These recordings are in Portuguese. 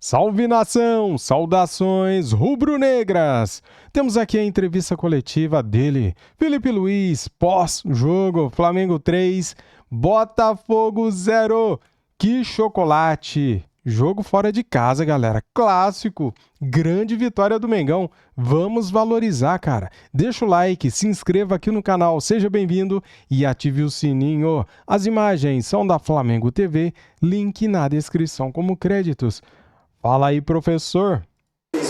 Salve nação, saudações rubro-negras! Temos aqui a entrevista coletiva dele, Felipe Luiz, pós-jogo, Flamengo 3, Botafogo 0. Que chocolate! Jogo fora de casa, galera. Clássico. Grande vitória do Mengão. Vamos valorizar, cara. Deixa o like, se inscreva aqui no canal, seja bem-vindo e ative o sininho. As imagens são da Flamengo TV, link na descrição como créditos. Fala aí, professor. Duas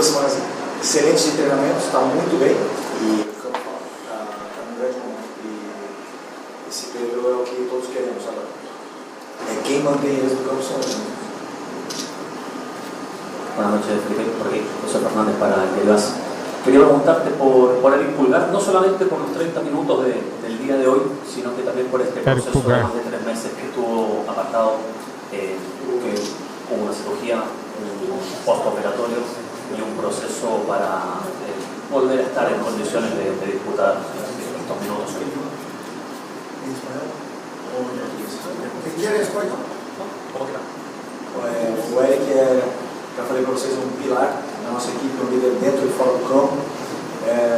semanas excelentes de treinamento, está muito bem e o campo está num grande momento. E esse período é o que todos queremos agora. Quem mantém eles no campo são eles. Buenas noches, Felipe, por aquí, José Fernández para el que vas. Quería preguntarte por el Impulgar, no solamente por los 30 minutos del día de hoy, sino que también por este proceso de más de 3 meses que estuvo apartado, que hubo una cirugía, un postoperatorio y un proceso para volver a estar en condiciones de disputar estos minutos. O Eric já falei para vocês, um pilar na nossa equipe, um líder dentro e fora do campo,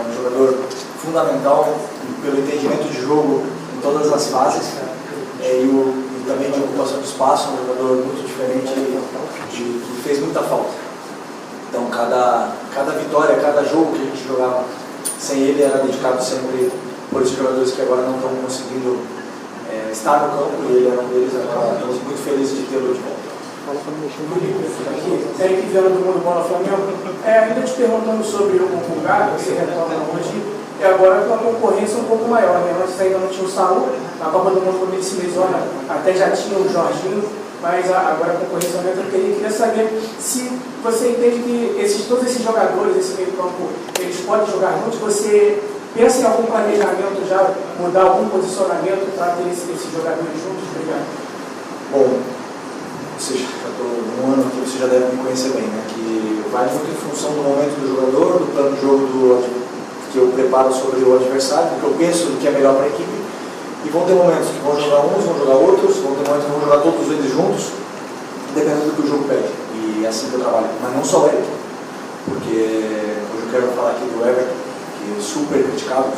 um jogador fundamental pelo entendimento de jogo em todas as fases e também de ocupação de espaço, um jogador muito diferente que fez muita falta. Então cada vitória, cada jogo que a gente jogava sem ele era dedicado sempre por esses jogadores que agora não estão conseguindo estar no campo e ele era um deles. Agora estamos muito felizes de tê-lo de volta. Eric Viana do Mundo Bola Flamengo. Ainda te perguntando sobre o Pulgar, que você retorna hoje, e agora com a concorrência um pouco maior, né? Antes ainda não tinha o Saúl, na Copa do Mundo quando ele se lesiona, até já tinha o Jorginho, mas agora a concorrência aumenta. Eu queria saber se você entende que todos esses jogadores, esse meio campo, eles podem jogar juntos. Você pensa em algum planejamento já, mudar algum posicionamento para ter esses jogadores juntos? Obrigado. Bom, já estou um ano aqui, você já deve me conhecer bem, né? Que vai muito em função do momento do jogador, do plano de jogo que eu preparo sobre o adversário, do que eu penso que é melhor para a equipe. E vão ter momentos que vão jogar uns, vão jogar outros, vão ter momentos que vão jogar todos eles juntos, dependendo do que o jogo pede. E é assim que eu trabalho. Mas não só o Eric, porque hoje eu quero falar aqui do Everton, que é super criticado,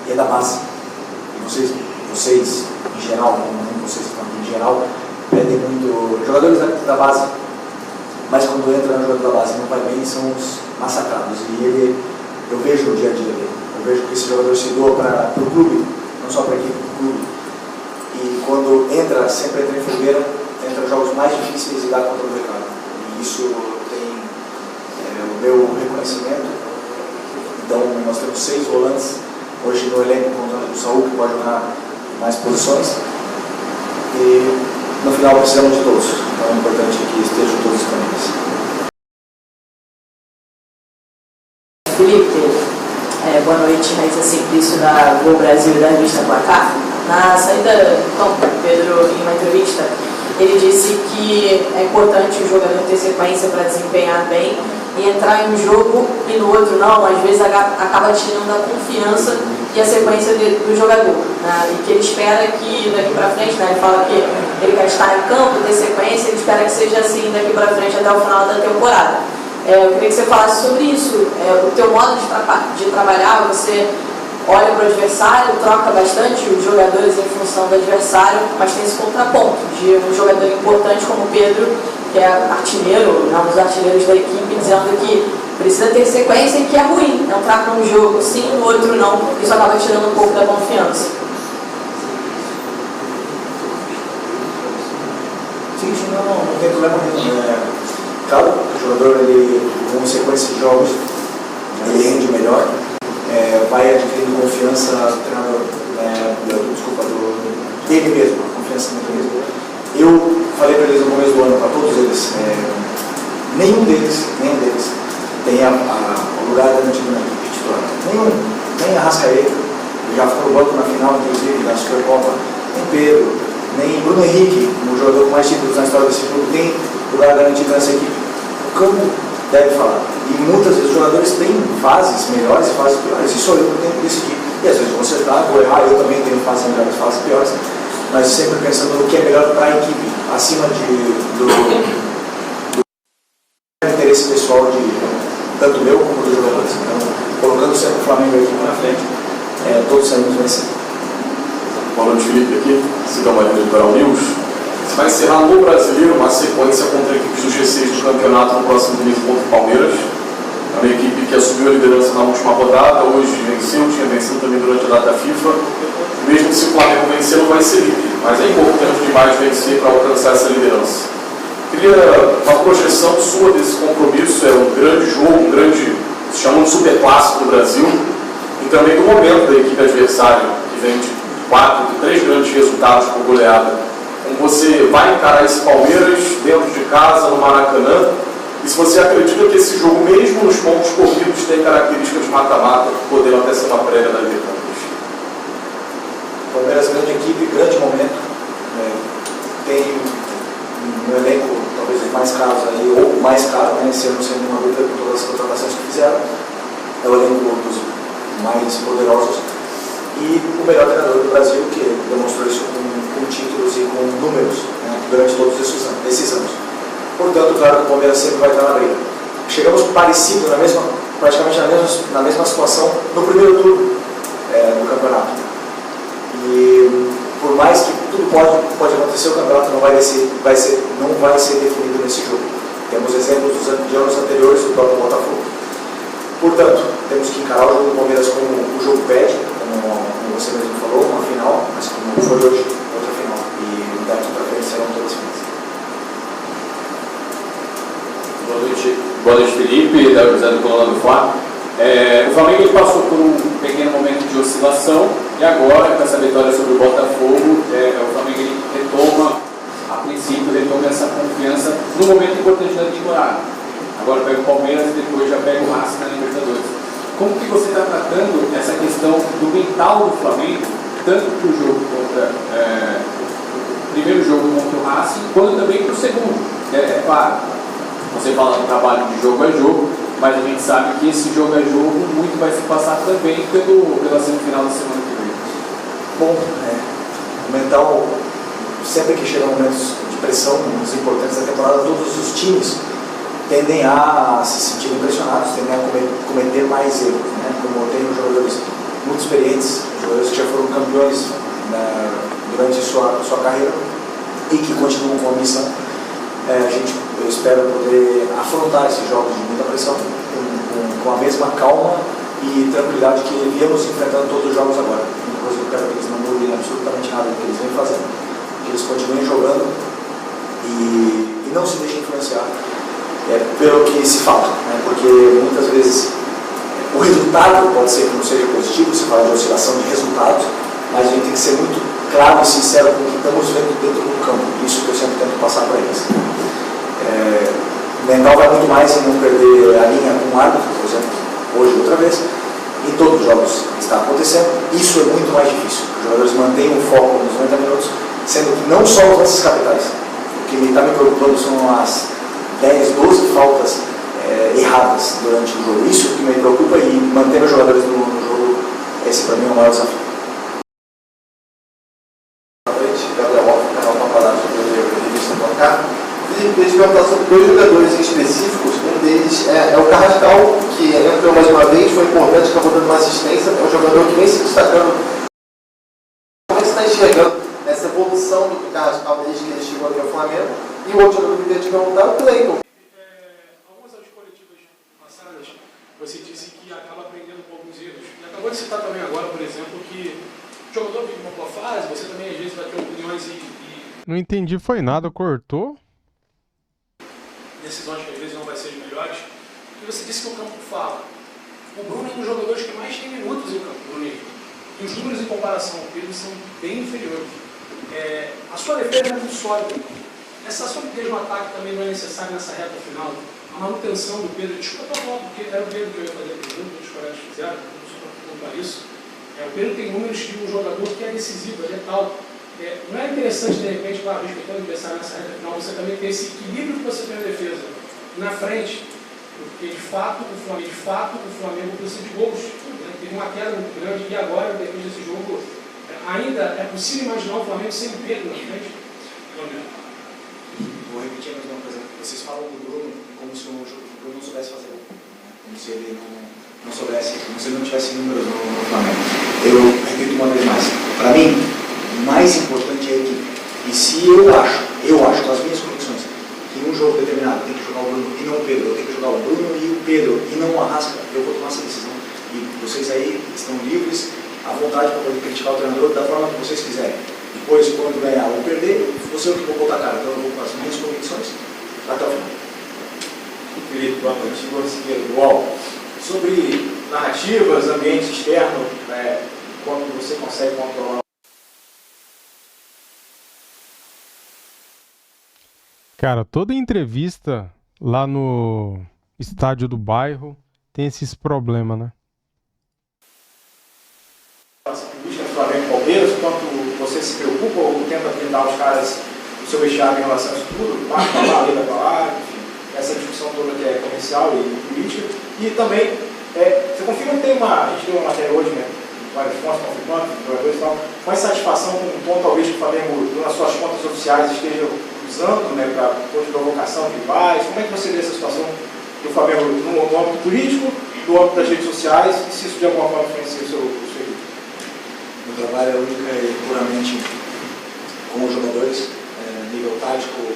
e é da base. E vocês em geral, não vocês falando em geral, pedem muito jogadores da base, mas quando entra no jogador da base e não vai bem, são os massacrados. E eu vejo o dia a dia dele, eu vejo que esse jogador se doa para o clube, não só para a equipe, para o clube. E quando entra, sempre entra em fogueira, entra em jogos mais difíceis e dá contra o recado. E isso tem o meu reconhecimento. Então nós temos 6 volantes hoje no elenco, contando com o Saúl, que pode jogar mais posições. E no final precisamos de todos, então é importante que estejam todos disponíveis. Felipe, boa noite, Raíssa Simplício da Gol Brasil e da revista Placar. Na saída do campo, Pedro, em uma entrevista, ele disse que é importante o jogador ter sequência para desempenhar bem e entrar em um jogo e no outro não, às vezes acaba tirando a confiança e a sequência do jogador, né? E que ele espera que daqui para frente, né? Ele fala que ele quer estar em campo, ter sequência, ele espera que seja assim daqui para frente até o final da temporada. Eu queria que você falasse sobre isso, o teu modo de trabalhar. Você olha para o adversário, troca bastante os jogadores em função do adversário, mas tem esse contraponto de um jogador importante como o Pedro, que é artilheiro, um dos artilheiros da equipe, dizendo que precisa ter sequência e que é ruim entrar num jogo sim, no outro não. Isso acaba tirando um pouco da confiança. Sim, não tem problema nenhum. Claro, o jogador, com sequência de jogos, ele rende melhor, vai adquirindo confiança do treinador, dele mesmo, a confiança nele mesmo. Eu falei para eles no começo do ano, para todos eles, nenhum deles tem o lugar garantido na equipe titular. Nenhum, nem Arrascaeta, que já ficou no banco na final, inclusive, da Supercopa, nem Pedro, nem Bruno Henrique, o jogador com mais títulos na história desse clube, tem lugar garantido nessa equipe. O campo deve falar. E muitas vezes os jogadores têm fases melhores e fases piores. Isso eu tenho que decidir. E às vezes vou acertar, vou errar, eu também tenho fases melhores e fases piores. Mas sempre pensando no que é melhor para a equipe. acima do interesse pessoal tanto meu como dos jogadores. Então, colocando sempre o Flamengo aqui na frente, todos saímos vencendo. Boa noite, Felipe, aqui, Cidão Marinho do Litoral News. Você vai encerrar no Brasileiro uma sequência contra equipes do G6 do campeonato no próximo domingo contra o Palmeiras. É uma equipe que assumiu a liderança na última rodada, hoje venceu, tinha vencido também durante a data FIFA. Mesmo se o Flamengo vencer, não vai ser líder, mas é importante demais vencer para alcançar essa liderança. Queria uma projeção sua desse compromisso, é um grande jogo, se chama de superclássico do Brasil, e também do momento da equipe adversária, que vem de 3 grandes resultados por goleada. Como você vai encarar esse Palmeiras dentro de casa, no Maracanã, e se você acredita que esse jogo, mesmo nos pontos corridos, tem características de mata-mata, podendo até ser uma prévia da Libertadores. Palmeiras, grande equipe, grande momento. Tem um elenco, talvez os mais caros aí, ou o mais caro, esse ano, sem nenhuma dúvida, com todas as contratações que fizeram. É o elenco dos mais poderosos. E o melhor treinador do Brasil, que demonstrou isso com títulos e com números, durante todos esses anos. Portanto, claro que o Palmeiras sempre vai estar na briga. Chegamos parecido, praticamente na mesma situação no primeiro turno do campeonato. E por mais que tudo pode acontecer, o campeonato não vai ser definido nesse jogo. Temos exemplos de anos anteriores do próprio Botafogo. Portanto, temos que encarar o jogo do Palmeiras como o jogo pede, como você mesmo falou, uma final, mas como foi hoje, outra final. E daqui para frente serão todas finais. Boa noite, Felipe, da José do Coluna do Fla. O Flamengo passou por um pequeno momento de oscilação e agora, com essa vitória sobre o Botafogo, o Flamengo retoma, a princípio, essa confiança no momento importante da temporada. Agora pega o Palmeiras e depois já pega o Racing na Libertadores. Como que você está tratando essa questão do mental do Flamengo, tanto para o jogo contra o primeiro jogo contra o Racing, quanto também para o segundo? Claro, você fala do trabalho de jogo a jogo, mas a gente sabe que esse jogo a jogo muito vai se passar também pela semifinal da semana que vem. Bom, o mental, sempre que chegam momentos de pressão, momentos importantes da temporada, todos os times tendem a se sentir impressionados, tendem a cometer mais erros, como tem os jogadores muito experientes, jogadores que já foram campeões durante sua carreira e que continuam com a missão. Eu espero poder afrontar esses jogos de muita pressão com a mesma calma e tranquilidade que viemos enfrentando todos os jogos agora. Uma coisa que eu quero que eles não mudem absolutamente nada do que eles vêm fazendo, que eles continuem jogando e não se deixem influenciar pelo que se fala, porque muitas vezes o resultado pode ser que não seja positivo, se fala de oscilação de resultados, mas a gente tem que ser muito claro e sincero com o que estamos vendo dentro do campo. Isso que eu sempre tento passar para eles. O mental vai muito mais em não perder a linha com o árbitro, por exemplo, hoje outra vez. Em todos os jogos está acontecendo. Isso é muito mais difícil. Os jogadores mantêm o foco nos 90 minutos, sendo que não só os lances capitais. O que está me preocupando são as 10, 12 faltas erradas durante o jogo. Isso que me preocupa, e manter os jogadores no jogo, esse para mim é o maior desafio. Boa noite, Gabriel Alfa, canal Paparazzo do Revista Placar. Felipe, eles perguntaram sobre 2 jogadores em específicos. Um deles é o Carrascal, que entrou mais uma vez, foi importante, acabou dando uma assistência. É um jogador que vem se destacando. Como é que você está enxergando essa evolução do Carrascal desde que ele chegou aqui ao Flamengo? E o outro jogador que eu queria te perguntar é o Cleiton. Algumas das coletivas passadas, você disse que acaba aprendendo com alguns erros. E acabou de citar também agora, por exemplo, que o jogador vive uma boa fase, você também às vezes vai ter opiniões e Não entendi, foi nada, cortou? decisões que às vezes não vai ser as melhores. E você disse que o campo fala. O Bruno é um dos jogadores que mais tem minutos em campo, Bruno. E os números em comparação ao Pedro são bem inferiores. A sua defesa é muito sólida. Essa solidez no ataque também não é necessária nessa reta final. A manutenção do Pedro, desculpa a falar, porque era o Pedro que eu ia fazer a pergunta, os colegas fizeram, só para perguntar isso. O Pedro tem números de um jogador que é decisivo, é letal. Não é interessante, de repente, para respeitando o adversário nessa reta final, você também ter esse equilíbrio que você tem na defesa na frente, porque de fato o Flamengo precisa de gols. Teve uma queda muito grande e agora, depois desse jogo, ainda é possível imaginar o Flamengo sem Pedro na frente? repetir a mesma coisa. Vocês falam do Bruno como se o Bruno não soubesse fazer gol. Como se ele não soubesse, como se ele não tivesse números no Flamengo. Eu repito uma vez mais. Para mim, o mais importante é a equipe. E se eu acho, com as minhas convicções, que em um jogo determinado tem que jogar o Bruno e não o Pedro, eu tenho que jogar o Bruno e o Pedro e não o Arrasca, eu vou tomar essa decisão. E vocês aí estão livres, à vontade para poder criticar o treinador da forma que vocês quiserem. Depois, quando ganhar ou perder, você é o que vou botar a cara. Então eu vou com as minhas convicções até o final. Felipe, boa noite. Igual. Sobre narrativas, ambiente externo, quando você consegue controlar. Cara, toda entrevista lá no estádio do bairro tem esses problemas, né? Política do Flamengo e Palmeiras, quanto você se preocupa ou tenta blindar os caras do seu vestiário em relação a isso tudo, vai para lá, lida para lá, enfim, essa discussão toda que é comercial e política. E também, você confirma que a gente deu uma matéria hoje, né? Várias fontes confirmando, jogadores e tal, com insatisfação com um tom talvez que o Flamengo, nas suas contas oficiais, esteja usando, né, para provocação de rivais. Como é que você vê essa situação do Flamengo no âmbito político, no âmbito das redes sociais, e se isso de alguma forma influencia o seu equipe? Meu trabalho é única e puramente com os jogadores, nível tático,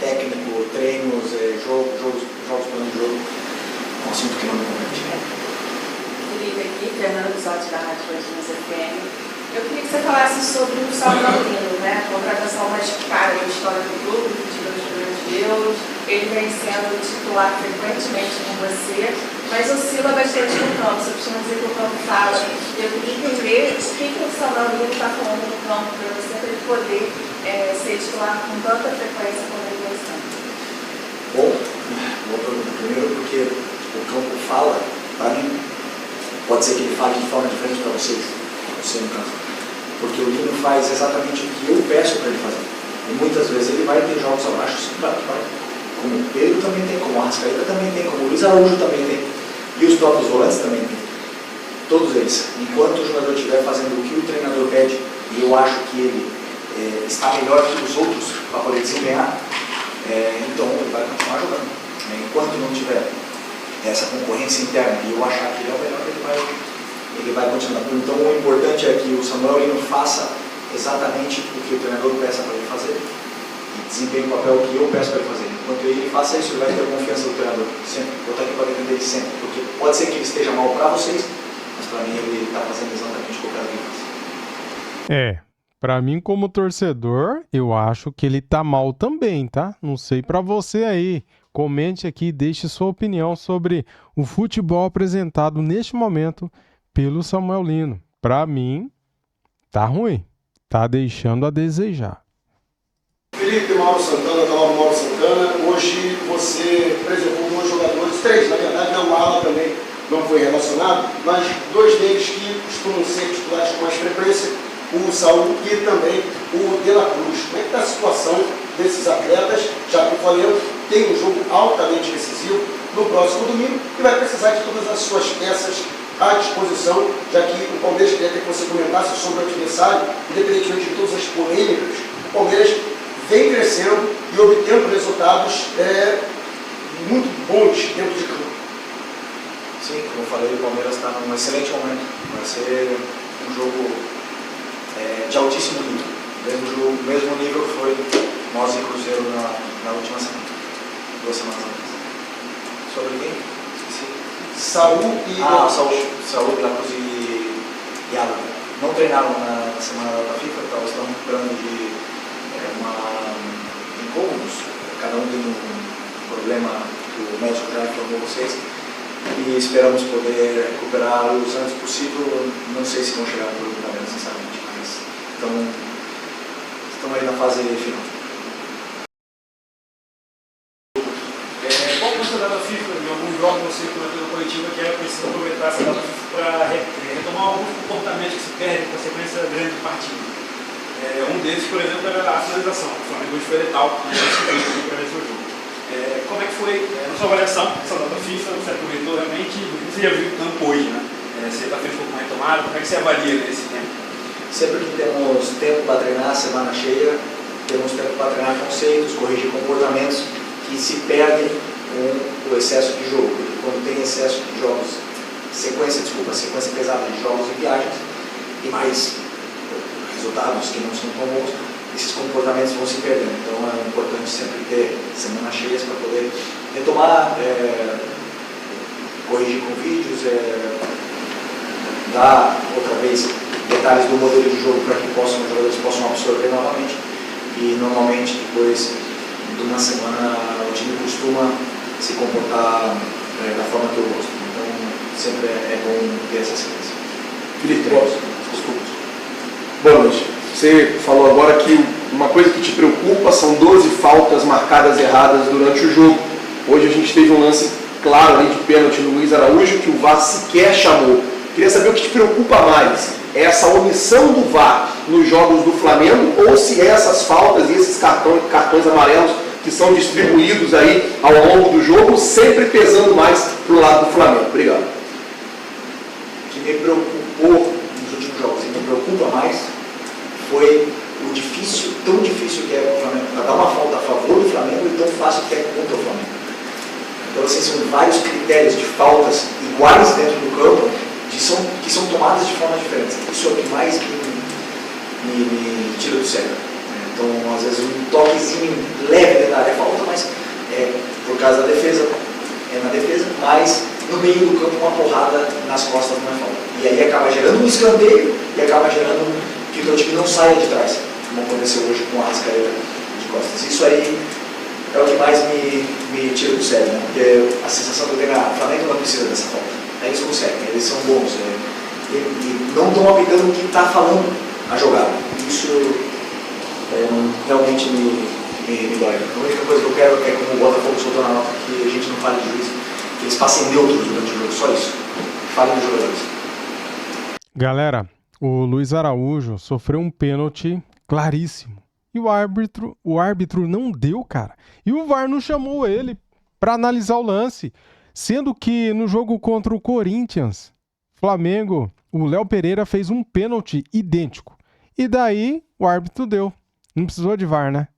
técnico, treinos, jogos plano de jogo. É um assunto que não me compete. Felipe aqui, Fernando Bisotti da Rádio Corinthians FM. Eu queria que você falasse sobre o Samuel Lino, né? A contratação mais cara da história do clube, de 2 milhões de euros. Ele vem sendo titular frequentemente com você, mas oscila bastante no campo. Você costuma dizer que o campo fala. Eu queria entender o que o Samuel Lino está falando no campo para você, para ele poder ser titular com tanta frequência como ele vem sendo. Bom, boa pergunta. Primeiro porque o campo fala, para mim, pode ser que ele fale de forma diferente para vocês, você no caso. Porque o Lino faz exatamente o que eu peço para ele fazer. E muitas vezes ele vai ter jogos abaixo, sim, claro que vai. Como o Pedro também tem, como o Arrascaeta também tem, como o Luiz Araújo também tem. E os próprios volantes também tem. Todos eles. Enquanto o jogador estiver fazendo o que o treinador pede, e eu acho que ele está melhor que os outros para poder desempenhar, então ele vai continuar jogando. Enquanto não tiver essa concorrência interna e eu achar que ele é o melhor, ele vai continuar. Então o importante é que o Samuel Lino faça exatamente o que o treinador peça para ele fazer e desempenhe o papel que eu peço para ele fazer. Enquanto ele faça isso, ele vai ter a confiança do treinador. Sempre. Vou estar aqui para defender ele sempre. Porque pode ser que ele esteja mal para vocês, mas para mim ele está fazendo exatamente o que eu quero que ele faça. Pra mim como torcedor, eu acho que ele tá mal também, tá? Não sei pra você aí. Comente aqui e deixe sua opinião sobre o futebol apresentado neste momento pelo Samuel Lino. Pra mim, tá ruim. Tá deixando a desejar. Felipe, Mauro Santana, canal Mauro Santana. Hoje você preservou 2 jogadores, 3 na verdade, né? O Alan também não foi relacionado, mas 2 deles que costumam ser titulares com mais frequência, o Saúl e também o De La Cruz. Como é que está a situação desses atletas, já que o Flamengo tem um jogo altamente decisivo no próximo domingo e vai precisar de todas as suas peças à disposição, já que o Palmeiras queria que você comentasse sobre o adversário, independentemente de todas as polêmicas, o Palmeiras vem crescendo e obtendo resultados muito bons dentro de campo. Sim, como eu falei, o Palmeiras está num excelente momento. Vai ser um jogo de altíssimo nível. Mesmo nível que foi nós e Cruzeiro na última semana. 2 semanas atrás. Sobre quem? Esqueci. Saúl e... Saúl, De La Cruz e Alan. Não treinaram na semana da FIFA, estão recuperando de incômodos. Cada um tem um problema que o médico já informou vocês. E esperamos poder recuperá-los antes possível. Não sei se vão chegar no grupo também, sinceramente, mas estão aí na fase final. Qual que você dá da FIFA em alguns jogos você comentou na coletiva que era preciso aproveitar essa data FIFA para retomar alguns comportamentos que se perdem com a sequência grande de partidas? Um deles, por exemplo, era a finalização. O Flamengo foi letal para esse jogo. Como é que foi na sua avaliação essa data FIFA? Você aproveitou realmente? Você já viu o campo hoje, né? Você está feliz com a retomada? Como é que você avalia esse tempo? Sempre que temos tempo para treinar, semana cheia, temos tempo para treinar conceitos, corrigir comportamentos que se perdem com o excesso de jogo. Porque quando tem excesso de jogos, sequência pesada de jogos e viagens, e mais resultados que não são tão bons, esses comportamentos vão se perdendo. Então é importante sempre ter semanas cheias para poder retomar, corrigir com vídeos, dar outra vez detalhes do modelo de jogo para que os jogadores possam absorver novamente. E normalmente depois de uma semana o time costuma se comportar da forma que eu gosto. Então sempre é bom ter essa sequência. Felipe, desculpa. Boa noite. Você falou agora que uma coisa que te preocupa são 12 faltas marcadas erradas durante o jogo. Hoje a gente teve um lance claro ali de pênalti no Luiz Araújo que o VAR sequer chamou. Queria saber o que te preocupa mais, é essa omissão do VAR nos jogos do Flamengo ou se essas faltas e esses cartões amarelos que são distribuídos aí ao longo do jogo sempre pesando mais para o lado do Flamengo. Obrigado. O que me preocupou nos últimos jogos e me preocupa mais foi o tão difícil que é o Flamengo, para dar uma falta a favor do Flamengo e tão fácil que é contra o Flamengo. Então, assim, são vários critérios de faltas iguais dentro do campo que são tomadas de forma diferente. Isso é o que mais me tira do sério. Então, às vezes, um toquezinho leve dentro da área é falta, mas por causa da defesa, na defesa, mas no meio do campo uma porrada nas costas não é falta. E aí acaba gerando um escanteio e acaba gerando que o time não saia de trás, como aconteceu hoje com a Arrascaeta de costas. Isso aí é o que mais me tira do sério, né? Porque a sensação que eu tenho é que o Flamengo não precisa dessa falta. Eles conseguem, eles são bons, e não estão aplicando o que está falando a jogada. Isso realmente me dói. A única coisa que eu quero é, como o Botafogo soltou na nota, que a gente não fale de juiz, que eles passem neutros durante o jogo, só isso. Falem dos jogadores. Galera, o Luiz Araújo sofreu um pênalti claríssimo. E o árbitro não deu, cara. E o VAR não chamou ele para analisar o lance. Sendo que no jogo contra o Corinthians, Flamengo, o Léo Pereira fez um pênalti idêntico. E daí o árbitro deu. Não precisou de VAR, né?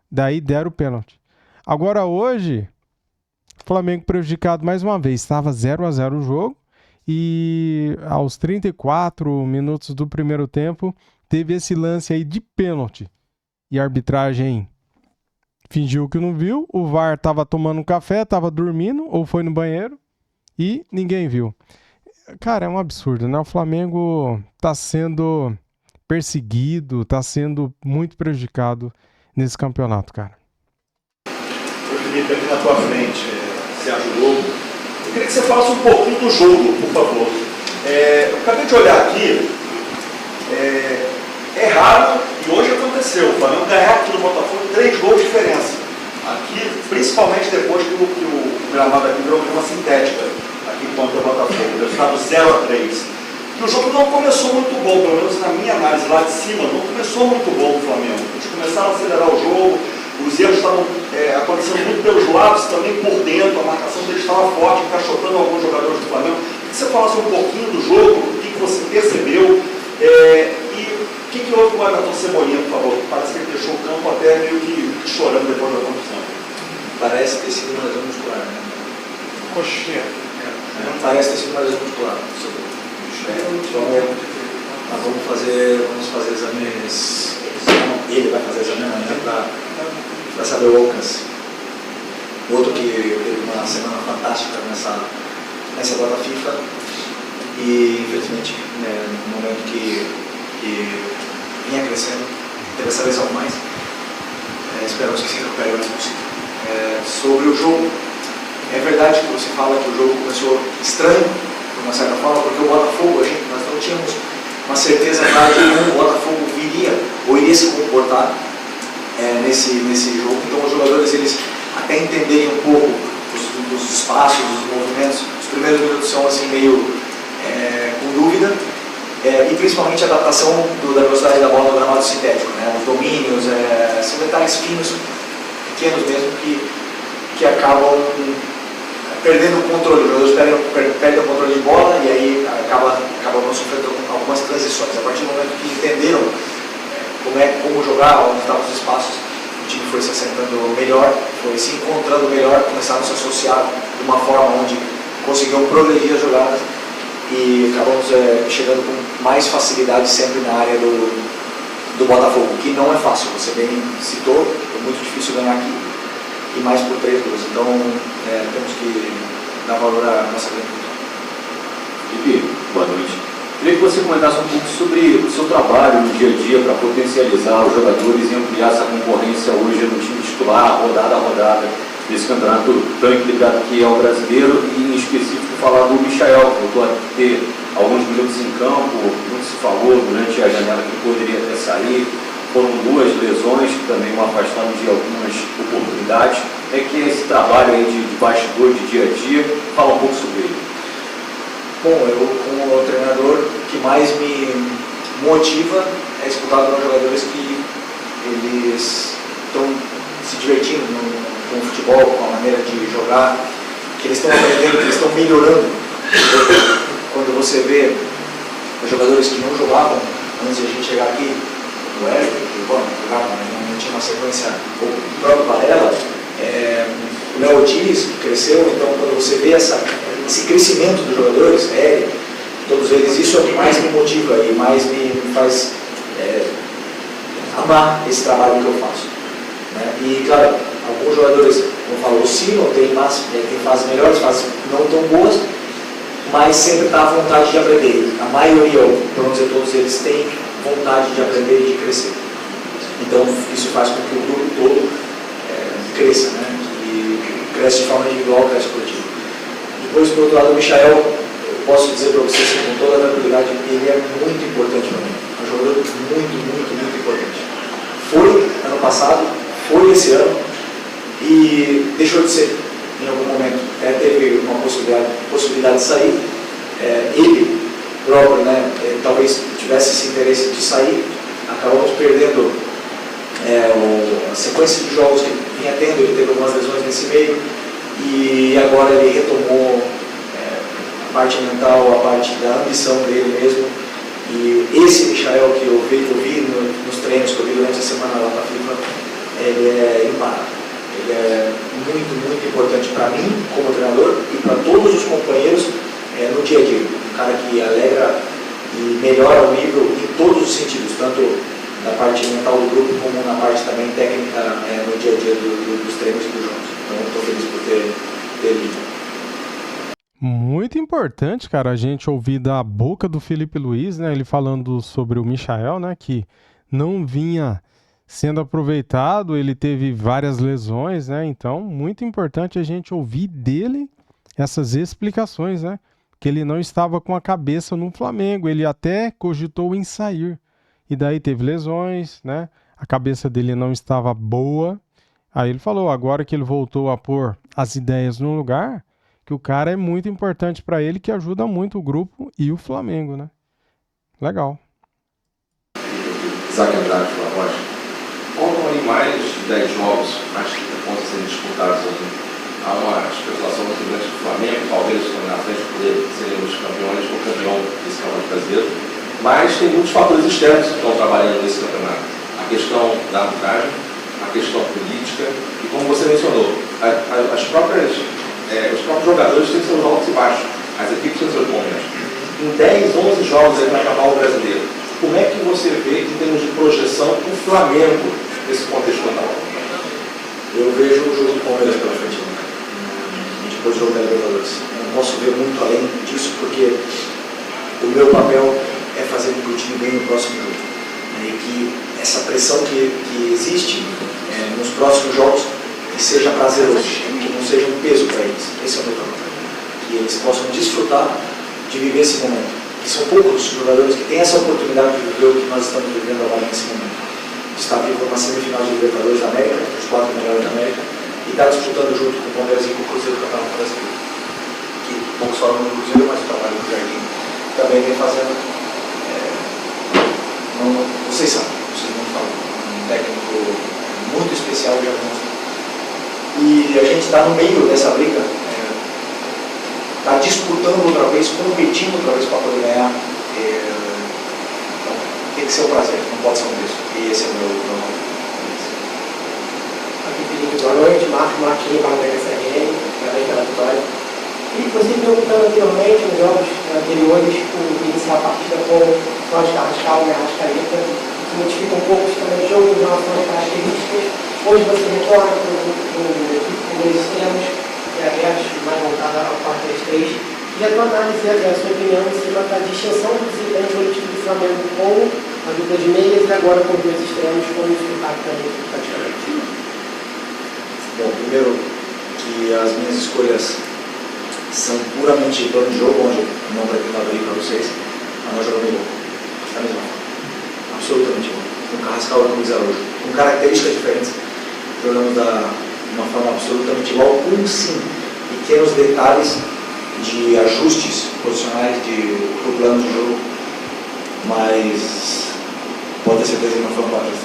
Daí deram o pênalti. Agora hoje, Flamengo prejudicado mais uma vez. Estava 0-0 o jogo. E aos 34 minutos do primeiro tempo, teve esse lance aí de pênalti. E a arbitragem fingiu que não viu, o VAR estava tomando um café, estava dormindo ou foi no banheiro e ninguém viu. Cara, é um absurdo, né? O Flamengo está sendo perseguido, está sendo muito prejudicado nesse campeonato, cara. Ô Felipe, aqui na tua frente, você ajudou. Eu queria que você falasse um pouquinho do jogo, por favor. Eu acabei de olhar aqui, é raro, e hoje aconteceu, o Flamengo ganhar aqui no Botafogo 3 gols de diferença. Aqui, principalmente depois que o gramado aqui virou uma sintética, aqui contra o Botafogo, o resultado 0-3. E o jogo não começou muito bom, pelo menos na minha análise lá de cima, não começou muito bom o Flamengo. Eles começaram a acelerar o jogo, os erros estavam acontecendo muito pelos lados, também por dentro, a marcação deles estava forte, encaixotando alguns jogadores do Flamengo. Queria que você falasse um pouquinho do jogo, o que você percebeu, e o que houve com o Everton Cebolinha, por favor? Parece que ele deixou o campo até meio que chorando depois da contusão. Parece ter sido uma lesão muscular, né? Coxinha. Parece ter sido uma lesão muscular. Então, vamos fazer exames. Ele vai fazer exame amanhã para saber o alcance. Outro que teve uma semana fantástica nessa data FIFA e infelizmente no momento que vinha crescendo, teve essa lesão mais. Esperamos que se recupere o mais possível. Sobre o jogo, é verdade que você fala que o jogo começou estranho, de uma certa forma, porque o Botafogo, nós não tínhamos uma certeza clara de como o Botafogo iria se comportar nesse jogo. Então os jogadores, eles até entenderem um pouco dos espaços, dos movimentos, os primeiros minutos são assim meio com dúvida, e principalmente a adaptação da velocidade da bola no gramado sintético, né? Os domínios, são detalhes finos, pequenos mesmo, que acabam perdendo o controle. Os jogadores perdem o controle de bola e aí acabam sofrendo algumas transições. A partir do momento que entenderam como jogar, onde estavam os espaços. O time foi se assentando melhor, foi se encontrando melhor, começaram a se associar de uma forma onde conseguiam progredir as jogadas e acabamos chegando com mais facilidade sempre na área do Botafogo, que não é fácil, você bem citou, é muito difícil ganhar aqui e mais por 3 gols, então temos que dar valor à nossa grande vitória. Felipe, boa noite. Queria que você comentasse um pouco sobre o seu trabalho no dia a dia para potencializar os jogadores e ampliar essa concorrência hoje no time titular, rodada a rodada, desse campeonato tão equilibrado que é o brasileiro, e em específico falar do Michael, que voltou a ter alguns minutos em campo, muito se falou durante a janela que poderia até sair, foram 2 lesões que também o afastaram de algumas oportunidades. É que esse trabalho aí de bastidor, de dia a dia, fala um pouco sobre ele. Bom, eu como treinador, o que mais me motiva é escutar dos jogadores que eles estão se divertindo com o futebol, com a maneira de jogar, que eles estão aprendendo, que eles estão melhorando. Quando você vê os jogadores que não jogavam antes de a gente chegar aqui, o Eric, que jogava, mas não tinha uma sequência, o próprio Varela, o Léo Ortiz, que cresceu, então quando você vê esse crescimento dos jogadores, todos eles, isso é o que mais me motiva e mais me faz amar esse trabalho que eu faço. Né? E claro, alguns jogadores, como eu falo, oscilam, tem fases melhores, fases não tão boas, mas sempre está à vontade de aprender. A maioria, por não dizer todos eles, têm vontade de aprender e de crescer. Então isso faz com que o grupo todo cresça, né? E cresce de forma individual, cresce coletivo. Depois, do outro lado, o Michael, eu posso dizer para vocês com toda a tranquilidade, ele é muito importante para mim. É um jogador muito importante. Foi ano passado, foi esse ano e deixou de ser em algum momento. Teve uma possibilidade de sair. Ele próprio, né, talvez tivesse esse interesse de sair, acabamos perdendo a sequência de jogos que vinha tendo, ele teve algumas lesões nesse meio e agora ele retomou a parte mental, a parte da ambição dele mesmo. E esse Michael que eu vi nos treinos que eu vi durante a semana lá na FIFA, ele é imparável. Ele é muito importante para mim como treinador e para todos os companheiros no dia a dia. Um cara que alegra e melhora o nível em todos os sentidos, tanto na parte mental do grupo como na parte também técnica no dia a dia dos treinos e dos jogos. Então estou feliz por ter vindo. Muito importante, cara, a gente ouvir da boca do Felipe Luiz, né, ele falando sobre o Michael, né, que não vinha sendo aproveitado, ele teve várias lesões, né, então muito importante a gente ouvir dele essas explicações, né, que ele não estava com a cabeça no Flamengo, ele até cogitou em sair, e daí teve lesões, né, a cabeça dele não estava boa, aí ele falou, agora que ele voltou a pôr as ideias no lugar, que o cara é muito importante para ele, que ajuda muito o grupo e o Flamengo, né? Legal. Isaac Andrade, Fala Rocha. Faltam aí mais de 10 jogos, mais de 30 pontos a serem disputados ainda. Há uma especulação muito grande do Flamengo, Palmeiras estão na frente, poder serem os campeões ou campeão desse campeonato brasileiro. Mas tem muitos fatores externos que estão trabalhando nesse campeonato. A questão da arbitragem, a questão política e, como você mencionou, os próprios jogadores têm seus altos e baixos, as equipes têm seus momentos. Em 10, 11 jogos aí para acabar o brasileiro, como é que você vê, em termos de projeção, o Flamengo nesse contexto total? Eu vejo o jogo do Palmeiras pela frente, e depois o jogo da Libertadores. Eu não posso ver muito além disso, porque o meu papel é fazer com que o time ganhe no próximo jogo. E que essa pressão que existe nos próximos jogos que seja prazeroso, que não seja um peso para eles. Esse é o meu trabalho. Que eles possam desfrutar de viver esse momento. Que são poucos os jogadores que têm essa oportunidade de viver o que nós estamos vivendo agora nesse momento. Está vivo uma semifinal de Libertadores da América, os 4 melhores da América, e está disputando junto com o Palmeiras e com o Cruzeiro do Campeonato Brasileiro. Que poucos falam do Cruzeiro, mas o trabalho do Jardim também vem fazendo. Vocês sabem, vocês não falam. Um técnico muito especial de alguns. E a gente está no meio dessa briga, está disputando outra vez, competindo outra vez para poder ganhar. Então, tem que ser o prazer, não pode ser um preço. E esse é o meu nome. Aqui, Felipe, boa noite. Marcos Martins, Barbeira SRN, parabéns pela vitória. E você perguntando anteriormente, nos jogos anteriores, iniciar a partida com Jorge Carrascal e Arrascaeta, que modifica um pouco o sistema de jogo em relação às características. Hoje você retorna para o equipe com dois extremos, abertos, mais voltado ao 4-3-3. E a tua análise, a sua opinião em cima da distinção do desempenho coletivo do Flamengo com a dupla de meias e agora com dois extremos, como isso impacta a equipe praticamente? Bom, primeiro que as minhas escolhas são puramente plano de jogo, onde não pretendo abrir para vocês, mas nós jogamos igual. Da mesma forma. Absolutamente igual. Com Carrascal e com Luiz Araújo. Com características diferentes, jogamos de uma forma absolutamente igual, com sim pequenos detalhes de ajustes posicionais do plano de jogo, mas pode ter certeza que não foi um planos.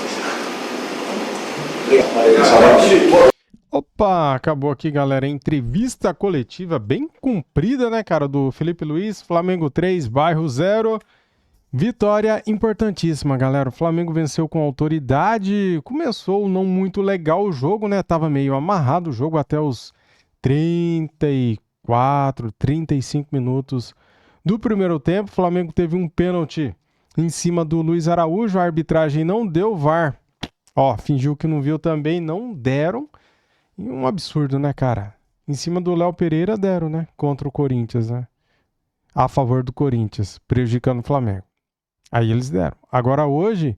Obrigado. Opa, acabou aqui, galera. Entrevista coletiva bem comprida, né, cara? Do Felipe Luiz, Flamengo 3, Bairro 0. Vitória importantíssima, galera. O Flamengo venceu com autoridade. Começou não muito legal o jogo, né? Tava meio amarrado o jogo até os 34, 35 minutos do primeiro tempo. O Flamengo teve um pênalti em cima do Luiz Araújo. A arbitragem não deu VAR. Ó, fingiu que não viu também, não deram. E um absurdo, né, cara? Em cima do Léo Pereira deram, né? Contra o Corinthians, né? A favor do Corinthians, prejudicando o Flamengo. Aí eles deram. Agora hoje,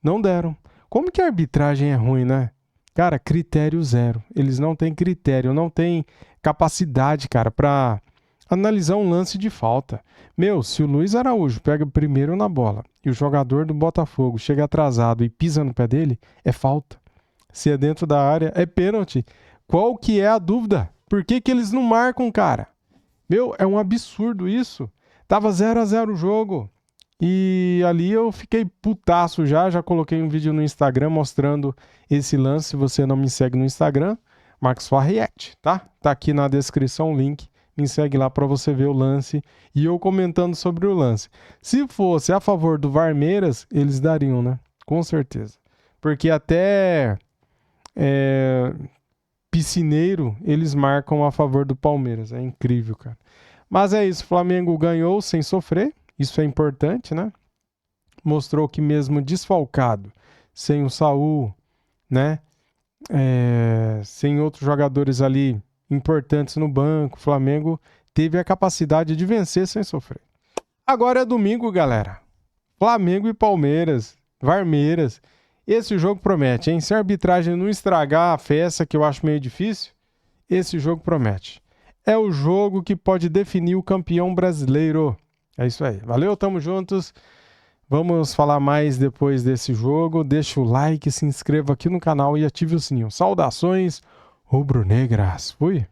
não deram. Como que a arbitragem é ruim, né? Cara, critério zero. Eles não têm critério, não têm capacidade, cara, pra analisar um lance de falta. Meu, se o Luiz Araújo pega primeiro na bola e o jogador do Botafogo chega atrasado e pisa no pé dele, é falta. Se é dentro da área, é pênalti. Qual que é a dúvida? Por que que eles não marcam, cara? Meu, é um absurdo isso. Tava 0-0 o jogo. E ali eu fiquei putaço já coloquei um vídeo no Instagram mostrando esse lance. Se você não me segue no Instagram, Marcos Fla React, tá? Tá aqui na descrição o link. Me segue lá para você ver o lance e eu comentando sobre o lance. Se fosse a favor do Varmeiras, eles dariam, né? Com certeza. Porque até piscineiro eles marcam a favor do Palmeiras. É incrível, cara. Mas é isso, o Flamengo ganhou sem sofrer. Isso é importante, né? Mostrou que mesmo desfalcado, sem o Saul, né? Sem outros jogadores ali importantes no banco, o Flamengo teve a capacidade de vencer sem sofrer. Agora é domingo, galera. Flamengo e Palmeiras, Varmeiras. Esse jogo promete, hein? Se a arbitragem não estragar a festa, que eu acho meio difícil, esse jogo promete. É o jogo que pode definir o campeão brasileiro. É isso aí. Valeu, tamo juntos. Vamos falar mais depois desse jogo. Deixa o like, se inscreva aqui no canal e ative o sininho. Saudações rubro-negras. Fui!